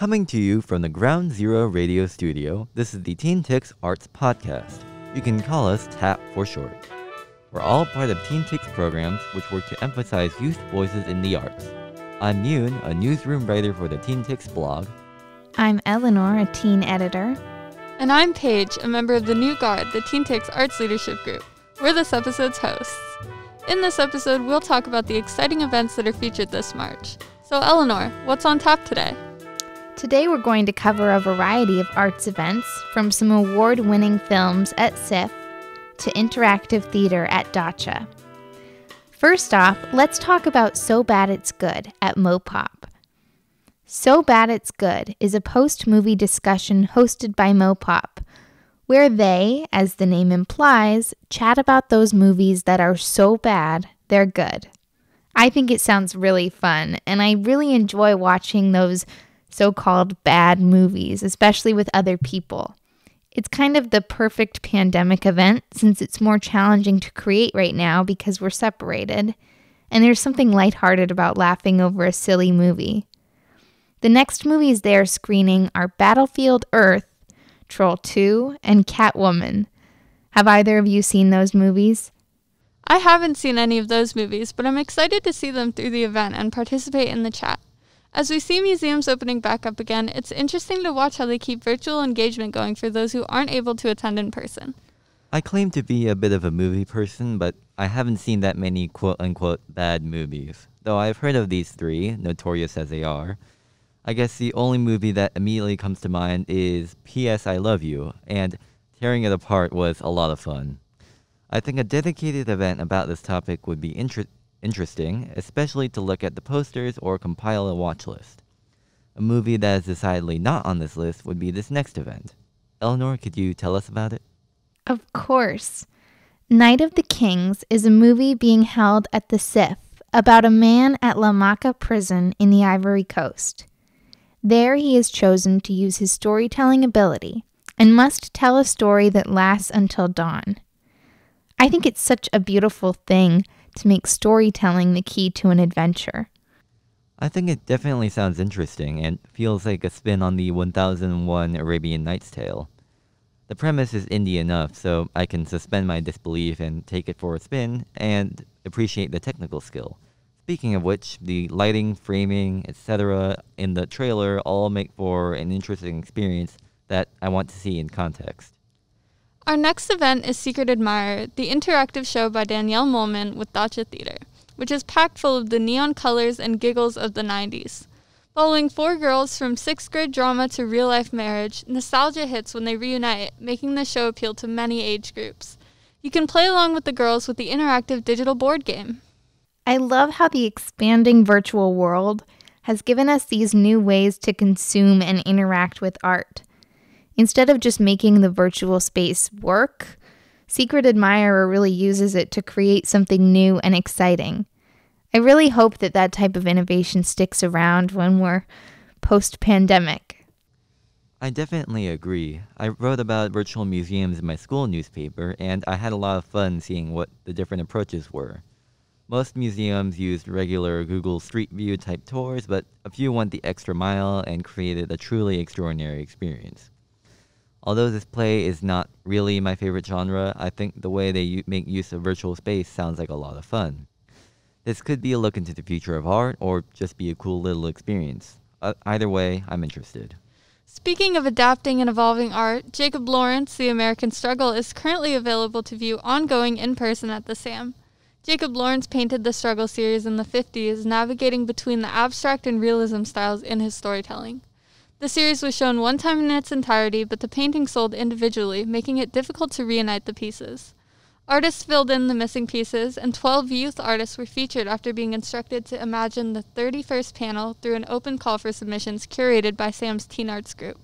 Coming to you from the Ground Zero Radio Studio, this is the TeenTix Arts Podcast. You can call us TAP for short. We're all part of TeenTix programs which work to emphasize youth voices in the arts. I'm Yoon, a newsroom writer for the TeenTix blog. I'm Eleanor, a teen editor. And I'm Paige, a member of the New Guard, the TeenTix Arts Leadership Group. We're this episode's hosts. In this episode, we'll talk about the exciting events that are featured this March. So Eleanor, what's on tap today? Today we're going to cover a variety of arts events, from some award-winning films at SIF to interactive theater at Dacha. First off, let's talk about So Bad It's Good at Mopop. So Bad It's Good is a post-movie discussion hosted by Mopop, where they, as the name implies, chat about those movies that are so bad they're good. I think it sounds really fun, and I really enjoy watching those so-called bad movies, especially with other people. It's kind of the perfect pandemic event since it's more challenging to create right now because we're separated, and there's something lighthearted about laughing over a silly movie. The next movies they are screening are Battlefield Earth, Troll 2, and Catwoman. Have either of you seen those movies? I haven't seen any of those movies, but I'm excited to see them through the event and participate in the chat. As we see museums opening back up again, it's interesting to watch how they keep virtual engagement going for those who aren't able to attend in person. I claim to be a bit of a movie person, but I haven't seen that many quote-unquote bad movies, though I've heard of these three, notorious as they are. I guess the only movie that immediately comes to mind is P.S. I Love You, and tearing it apart was a lot of fun. I think a dedicated event about this topic would be interesting, especially to look at the posters or compile a watch list. A movie that is decidedly not on this list would be this next event. Eleanor, could you tell us about it? Of course. Night of the Kings is a movie being held at the SIF about a man at La Maca prison in the Ivory Coast. There he is chosen to use his storytelling ability and must tell a story that lasts until dawn. I think it's such a beautiful thing to make storytelling the key to an adventure. I think it definitely sounds interesting and feels like a spin on the 1001 Arabian Nights tale. The premise is indie enough so I can suspend my disbelief and take it for a spin and appreciate the technical skill. Speaking of which, the lighting, framing, etc. in the trailer all make for an interesting experience that I want to see in context. Our next event is Secret Admirer, the interactive show by Danielle Mollman with Dacha Theater, which is packed full of the neon colors and giggles of the 90s. Following four girls from 6th grade drama to real-life marriage, nostalgia hits when they reunite, making the show appeal to many age groups. You can play along with the girls with the interactive digital board game. I love how the expanding virtual world has given us these new ways to consume and interact with art. Instead of just making the virtual space work, Secret Admirer really uses it to create something new and exciting. I really hope that that type of innovation sticks around when we're post-pandemic. I definitely agree. I wrote about virtual museums in my school newspaper, and I had a lot of fun seeing what the different approaches were. Most museums used regular Google Street View type tours, but a few went the extra mile and created a truly extraordinary experience. Although this play is not really my favorite genre, I think the way they make use of virtual space sounds like a lot of fun. This could be a look into the future of art, or just be a cool little experience. Either way, I'm interested. Speaking of adapting and evolving art, Jacob Lawrence, The American Struggle, is currently available to view ongoing in person at the SAM. Jacob Lawrence painted the Struggle series in the 50s, navigating between the abstract and realism styles in his storytelling. The series was shown one time in its entirety, but the painting sold individually, making it difficult to reunite the pieces. Artists filled in the missing pieces, and 12 youth artists were featured after being instructed to imagine the 31st panel through an open call for submissions curated by Sam's Teen Arts group.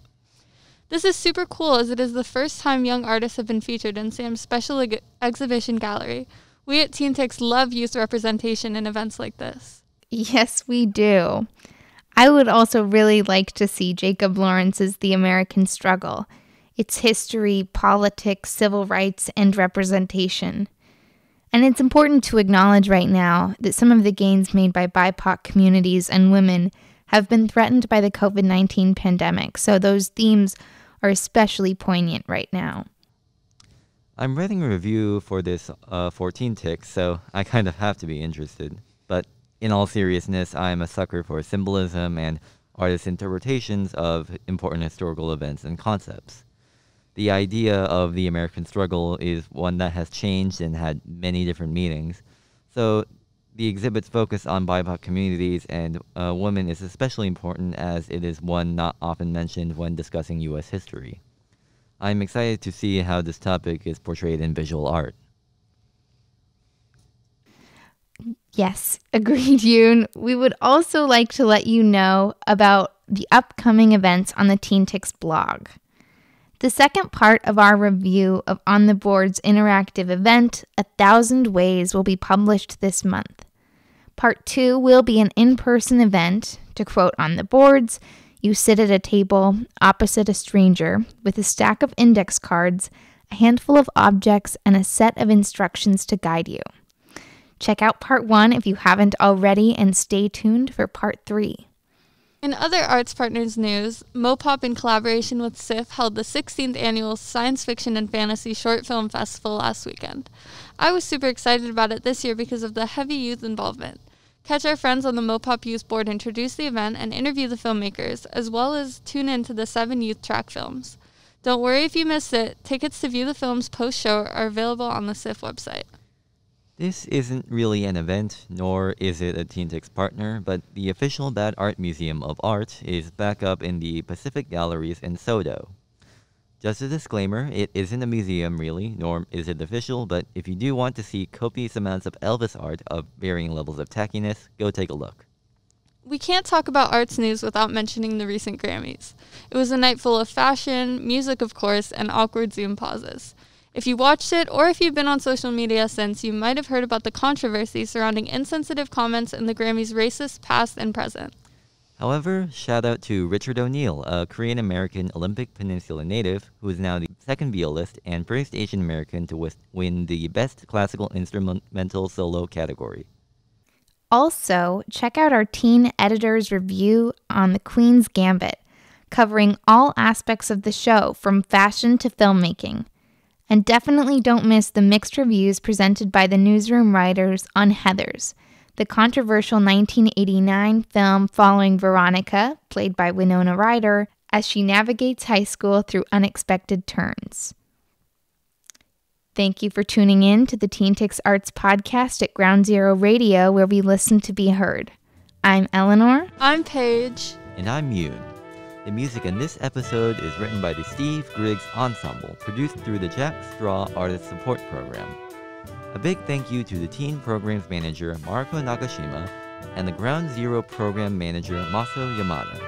This is super cool as it is the first time young artists have been featured in Sam's special exhibition gallery. We at TeenTix love youth representation in events like this. Yes, we do. I would also really like to see Jacob Lawrence's The American Struggle. Its history, politics, civil rights, and representation. And it's important to acknowledge right now that some of the gains made by BIPOC communities and women have been threatened by the COVID-19 pandemic, so those themes are especially poignant right now. I'm writing a review for this for TeenTix, so I kind of have to be interested. But in all seriousness, I'm a sucker for symbolism and artists' interpretations of important historical events and concepts. The idea of the American struggle is one that has changed and had many different meanings. So the exhibit's focus on BIPOC communities and women is especially important as it is one not often mentioned when discussing U.S. history. I'm excited to see how this topic is portrayed in visual art. Yes, agreed, Yoon. We would also like to let you know about the upcoming events on the TeenTix blog. The second part of our review of On the Board's interactive event, 1,000 Ways, will be published this month. Part 2 will be an in-person event. To quote On the Boards, you sit at a table opposite a stranger with a stack of index cards, a handful of objects, and a set of instructions to guide you. Check out Part 1 if you haven't already, and stay tuned for Part 3. In other Arts Partners news, Mopop in collaboration with SIF held the 16th annual Science Fiction and Fantasy Short Film Festival last weekend. I was super excited about it this year because of the heavy youth involvement. Catch our friends on the Mopop Youth Board introduce the event and interview the filmmakers, as well as tune in to the 7 youth track films. Don't worry if you missed it. Tickets to view the films post-show are available on the SIF website. This isn't really an event, nor is it a TeenTix partner, but the official Bad Art Museum of Art is back up in the Pacific Galleries in Sodo. Just a disclaimer, it isn't a museum really, nor is it official, but if you do want to see copious amounts of Elvis art of varying levels of tackiness, go take a look. We can't talk about arts news without mentioning the recent Grammys. It was a night full of fashion, music of course, and awkward Zoom pauses. If you watched it, or if you've been on social media since, you might have heard about the controversy surrounding insensitive comments in the Grammys' racist past and present. However, shout out to Richard O'Neill, a Korean-American Olympic Peninsula native who is now the second violist and first Asian American to win the Best Classical Instrumental Solo category. Also, check out our teen editor's review on The Queen's Gambit, covering all aspects of the show from fashion to filmmaking. And definitely don't miss the mixed reviews presented by the newsroom writers on Heathers, the controversial 1989 film following Veronica, played by Winona Ryder, as she navigates high school through unexpected turns. Thank you for tuning in to the TeenTix Arts podcast at Ground Zero Radio, where we listen to be heard. I'm Eleanor. I'm Paige. And I'm Yoon. The music in this episode is written by the Steve Griggs Ensemble, produced through the Jack Straw Artist Support Program. A big thank you to the Teen Programs Manager, Mariko Nakashima, and the Ground Zero Program Manager, Maso Yamada.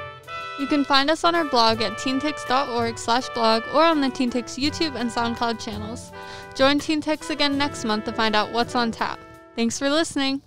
You can find us on our blog at teentix.org/blog or on the TeenTix YouTube and SoundCloud channels. Join TeenTix again next month to find out what's on tap. Thanks for listening!